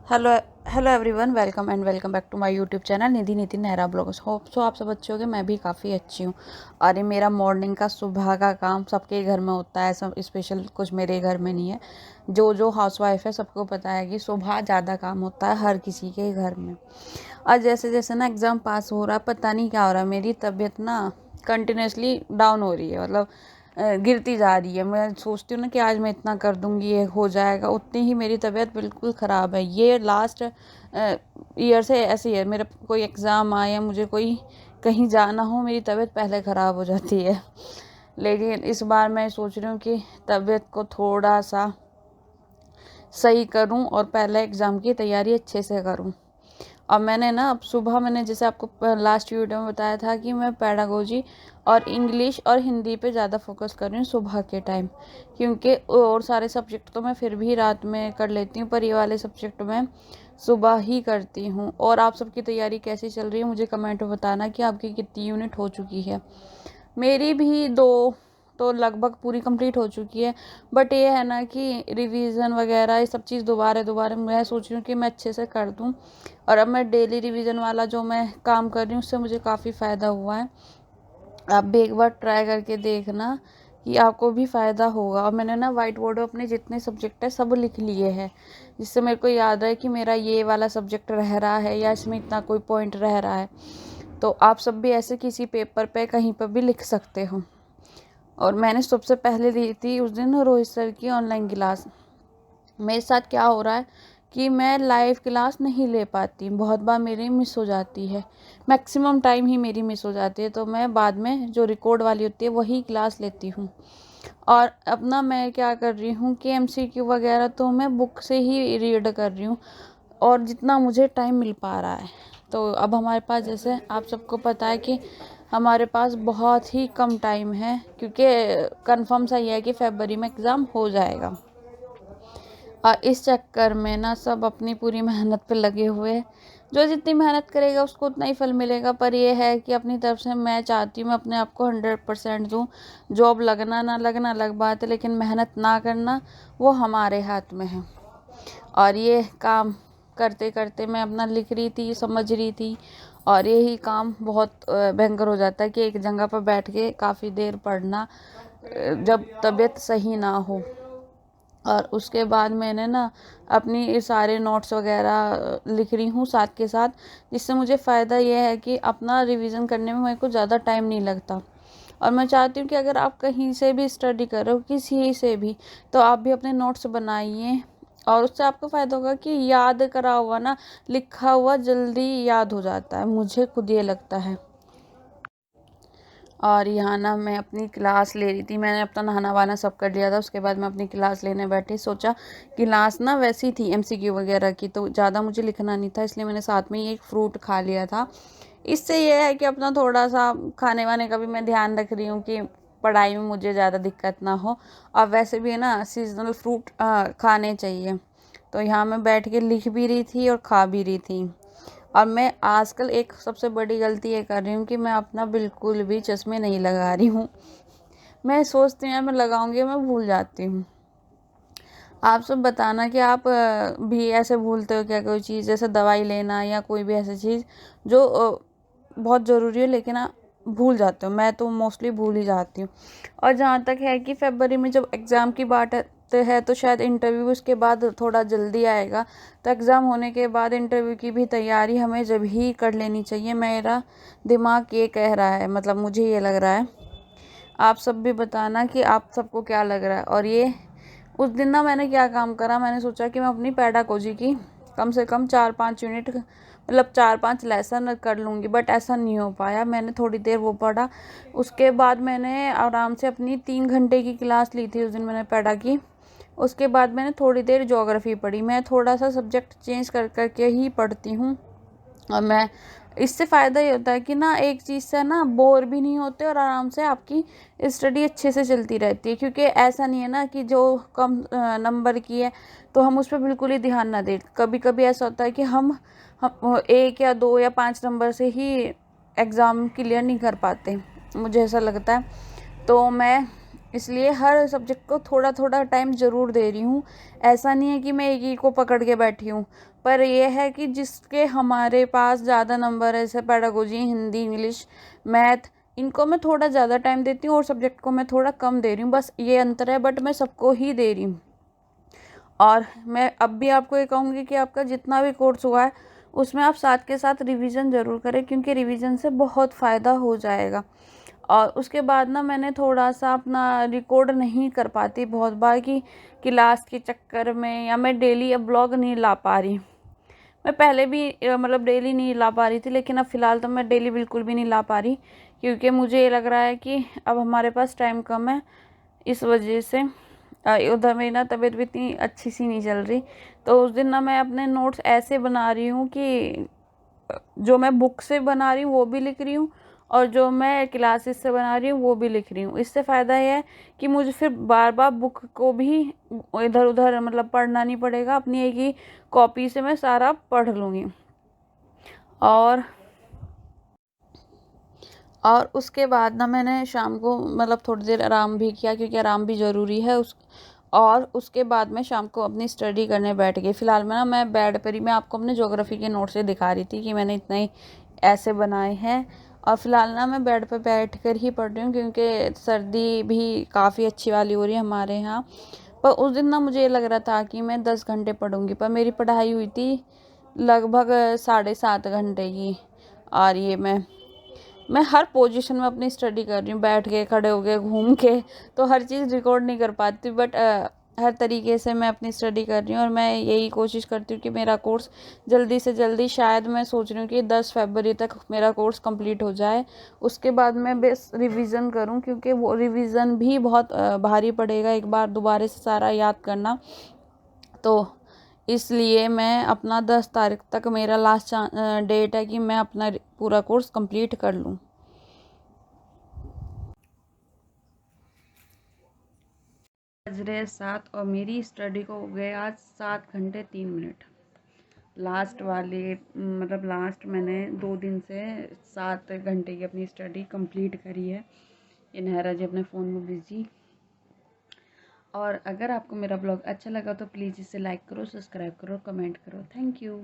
Hello hello everyone, welcome back to my YouTube channel Nidhi Nitin Nehra blogs. Hope so आप सब अच्छे होंगे। मैं भी काफ़ी अच्छी हूँ। और ये मेरा मॉर्निंग का सुबह का काम सबके घर में होता है, सब स्पेशल कुछ मेरे घर में नहीं है। जो हाउसवाइफ है सबको पता है कि सुबह ज़्यादा काम होता है हर किसी के घर में। और जैसे जैसे ना एग्ज़ाम पास हो रहा है, पता नहीं क्या हो रहा है, मेरी तबीयत ना कंटिन्यूसली डाउन हो रही है। मतलब गिरती जा रही है। मैं सोचती हूँ ना कि आज मैं इतना कर दूंगी, ये हो जाएगा, उतनी ही मेरी तबीयत बिल्कुल ख़राब है। ये लास्ट ईयर से ऐसे ही है। मेरा कोई एग्ज़ाम आए या मुझे कोई कहीं जाना हो, मेरी तबीयत पहले ख़राब हो जाती है। लेकिन इस बार मैं सोच रही हूँ कि तबीयत को थोड़ा सा सही करूँ और पहले एग्ज़ाम की तैयारी अच्छे से करूँ। और मैंने ना अब सुबह मैंने जैसे आपको लास्ट वीडियो में बताया था कि मैं पेडागोजी और इंग्लिश और हिंदी पे ज़्यादा फोकस कर रही हूँ सुबह के टाइम। क्योंकि और सारे सब्जेक्ट तो मैं फिर भी रात में कर लेती हूँ, पर ये वाले सब्जेक्ट मैं सुबह ही करती हूँ। और आप सबकी तैयारी कैसी चल रही है मुझे कमेंट में बताना कि आपकी कितनी यूनिट हो चुकी है। मेरी भी दो तो लगभग पूरी कंप्लीट हो चुकी है। बट ये है ना कि रिवीजन वगैरह ये सब चीज़ दोबारा दोबारा मैं सोच रही हूँ कि मैं अच्छे से कर दूँ। और अब मैं डेली रिवीजन वाला जो मैं काम कर रही हूँ उससे मुझे काफ़ी फ़ायदा हुआ है। आप भी एक बार ट्राई करके देखना कि आपको भी फ़ायदा होगा। और मैंने ना वाइट बोर्ड में अपने जितने सब्जेक्ट है सब लिख लिए हैं, जिससे मेरे को याद है कि मेरा ये वाला सब्जेक्ट रह रहा है या इसमें इतना कोई पॉइंट रह रहा है। तो आप सब भी ऐसे किसी पेपर पे कहीं पर भी लिख सकते हो। और मैंने सबसे पहले ली थी उस दिन रोहित सर की ऑनलाइन क्लास। मेरे साथ क्या हो रहा है कि मैं लाइव क्लास नहीं ले पाती, बहुत बार मेरी मिस हो जाती है। मैक्सिमम टाइम ही मेरी मिस हो जाती है, तो मैं बाद में जो रिकॉर्ड वाली होती है वही क्लास लेती हूँ। और अपना मैं क्या कर रही हूँ कि एमसीक्यू वगैरह तो मैं बुक से ही रीड कर रही हूँ, और जितना मुझे टाइम मिल पा रहा है। तो अब हमारे पास, जैसे आप सबको पता है कि हमारे पास बहुत ही कम टाइम है, क्योंकि कंफर्म सा ये है कि फरवरी में एग्ज़ाम हो जाएगा। और इस चक्कर में ना सब अपनी पूरी मेहनत पे लगे हुए हैं। जो जितनी मेहनत करेगा उसको उतना ही फल मिलेगा। पर ये है कि अपनी तरफ से मैं चाहती हूँ मैं अपने आप को 100% दूँ। जॉब लगना ना लगना अलग बात है, लेकिन मेहनत ना करना वो हमारे हाथ में है। और ये काम करते करते मैं अपना लिख रही थी, समझ रही थी, और यही काम बहुत भयंकर हो जाता है कि एक जगह पर बैठ के काफ़ी देर पढ़ना, जब तबीयत सही ना हो। और उसके बाद मैंने ना अपनी सारे नोट्स वगैरह लिख रही हूँ साथ के साथ, जिससे मुझे फ़ायदा ये है कि अपना रिवीजन करने में मेरे को ज़्यादा टाइम नहीं लगता। और मैं चाहती हूँ कि अगर आप कहीं से भी स्टडी कर रहे हो, किसी से भी, तो आप भी अपने नोट्स बनाइए। और उससे आपको फ़ायदा होगा कि याद करा हुआ ना, लिखा हुआ जल्दी याद हो जाता है, मुझे खुद ये लगता है। और यहाँ ना मैं अपनी क्लास ले रही थी, मैंने अपना नहाना वाना सब कर लिया था। उसके बाद मैं अपनी क्लास लेने बैठी। सोचा क्लास ना वैसी थी एमसीक्यू वगैरह की, तो ज़्यादा मुझे लिखना नहीं था, इसलिए मैंने साथ में ही एक फ्रूट खा लिया था। इससे ये है कि अपना थोड़ा सा खाने वाने का भी मैं ध्यान रख रही हूँ कि पढ़ाई में मुझे ज़्यादा दिक्कत ना हो। और वैसे भी है ना, सीजनल फ्रूट खाने चाहिए। तो यहाँ मैं बैठ के लिख भी रही थी और खा भी रही थी। और मैं आजकल एक सबसे बड़ी गलती ये कर रही हूँ कि मैं अपना बिल्कुल भी चश्मे नहीं लगा रही हूँ। मैं सोचती हूँ मैं लगाऊंगी, मैं भूल जाती हूँ। आप सब बताना कि आप भी ऐसे भूलते हो क्या कोई चीज़, जैसे दवाई लेना या कोई भी ऐसी चीज़ जो बहुत ज़रूरी है, लेकिन आप भूल जाते हो। मैं तो मोस्टली भूल ही जाती हूँ। और जहाँ तक है कि फरवरी में जब एग्ज़ाम की बात है तो शायद इंटरव्यू उसके बाद थोड़ा जल्दी आएगा। तो एग्ज़ाम होने के बाद इंटरव्यू की भी तैयारी हमें जब ही कर लेनी चाहिए। मेरा दिमाग ये कह रहा है, मतलब मुझे ये लग रहा है। आप सब भी बताना कि आप सबको क्या लग रहा है। और ये उस दिन ना मैंने क्या काम करा, मैंने सोचा कि मैं अपनी पेडागोजी की कम से कम 4-5 यूनिट, मतलब 4-5 लेसन कर लूँगी। बट ऐसा नहीं हो पाया। मैंने थोड़ी देर वो पढ़ा, उसके बाद मैंने आराम से अपनी 3 घंटे की क्लास ली थी उस दिन मैंने पेडा की। उसके बाद मैंने थोड़ी देर ज्योग्राफी पढ़ी। मैं थोड़ा सा सब्जेक्ट चेंज कर करके ही पढ़ती हूँ। और मैं इससे फ़ायदा ये होता है कि ना एक चीज़ से ना बोर भी नहीं होते, और आराम से आपकी स्टडी अच्छे से चलती रहती है। क्योंकि ऐसा नहीं है ना कि जो कम नंबर की है तो हम उस पर बिल्कुल ही ध्यान ना दें। कभी कभी ऐसा होता है कि हम 1 या 2 या 5 नंबर से ही एग्ज़ाम क्लियर नहीं कर पाते, मुझे ऐसा लगता है। तो मैं इसलिए हर सब्जेक्ट को थोड़ा थोड़ा टाइम ज़रूर दे रही हूँ। ऐसा नहीं है कि मैं एक ही को पकड़ के बैठी हूँ, पर यह है कि जिसके हमारे पास ज़्यादा नंबर है, जैसे पेडागोजी, हिंदी, इंग्लिश, मैथ, इनको मैं थोड़ा ज़्यादा टाइम देती हूँ और सब्जेक्ट को मैं थोड़ा कम दे रही हूँ, बस ये अंतर है, बट मैं सबको ही दे रही हूँ। और मैं अब भी आपको ये कहूँगी कि आपका जितना भी कोर्स हुआ है उसमें आप साथ के साथ रिवीजन ज़रूर करें, क्योंकि रिवीजन से बहुत फ़ायदा हो जाएगा। और उसके बाद ना मैंने थोड़ा सा अपना रिकॉर्ड नहीं कर पाती बहुत बार कि क्लास के चक्कर में, या मैं डेली अब ब्लॉग नहीं ला पा रही। मैं पहले भी मतलब डेली नहीं ला पा रही थी, लेकिन अब फ़िलहाल तो मैं डेली बिल्कुल भी नहीं ला पा रही, क्योंकि मुझे ये लग रहा है कि अब हमारे पास टाइम कम है। इस वजह से उधर मेरी ना तबीयत भी इतनी अच्छी सी नहीं चल रही, तो उस दिन ना मैं अपने नोट्स ऐसे बना रही हूँ कि जो मैं बुक से बना रही हूँ वो भी लिख रही हूँ, और जो मैं क्लासेस से बना रही हूँ वो भी लिख रही हूँ। इससे फ़ायदा ये है कि मुझे फिर बार बार बुक को भी इधर उधर मतलब पढ़ना नहीं पड़ेगा, अपनी एक ही कॉपी से मैं सारा पढ़ लूँगी। और उसके बाद ना मैंने शाम को मतलब थोड़ी देर आराम भी किया, क्योंकि आराम भी ज़रूरी है। और उसके बाद मैं शाम को अपनी स्टडी करने बैठ गई। फ़िलहाल में ना मैं बेड पर ही, मैं आपको अपने ज्योग्राफी के नोट से दिखा रही थी कि मैंने इतने ही ऐसे बनाए हैं। और फ़िलहाल ना मैं बेड पर बैठ कर ही पढ़ रही हूँ, क्योंकि सर्दी भी काफ़ी अच्छी वाली हो रही है हमारे यहाँ। पर उस दिन ना मुझे ये लग रहा था कि मैं 10 घंटे पढ़ूँगी, पर मेरी पढ़ाई हुई थी लगभग 7.5 घंटे की। और ये मैं हर पोजीशन में अपनी स्टडी कर रही हूँ, बैठ के, खड़े हो के, घूम के, तो हर चीज़ रिकॉर्ड नहीं कर पाती, बट हर तरीके से मैं अपनी स्टडी कर रही हूँ। और मैं यही कोशिश करती हूँ कि मेरा कोर्स जल्दी से जल्दी, शायद मैं सोच रही हूँ कि 10 फरवरी तक मेरा कोर्स कंप्लीट हो जाए। उसके बाद मैं बस रिवीजन करूँ, क्योंकि वो रिवीजन भी बहुत भारी पड़ेगा एक बार दोबारा से सारा याद करना। तो इसलिए मैं अपना 10 तारीख तक मेरा लास्ट डेट है कि मैं अपना पूरा कोर्स कंप्लीट कर लूँ। बज रहे 7 और मेरी स्टडी को हो गए आज 7 घंटे 3 मिनट। लास्ट वाले मतलब लास्ट मैंने 2 दिन से 7 घंटे की अपनी स्टडी कंप्लीट करी है। ये नहरा जी अपने फ़ोन में बिजी। और अगर आपको मेरा ब्लॉग अच्छा लगा तो प्लीज़ इसे लाइक करो, सब्सक्राइब करो, कमेंट करो। Thank you.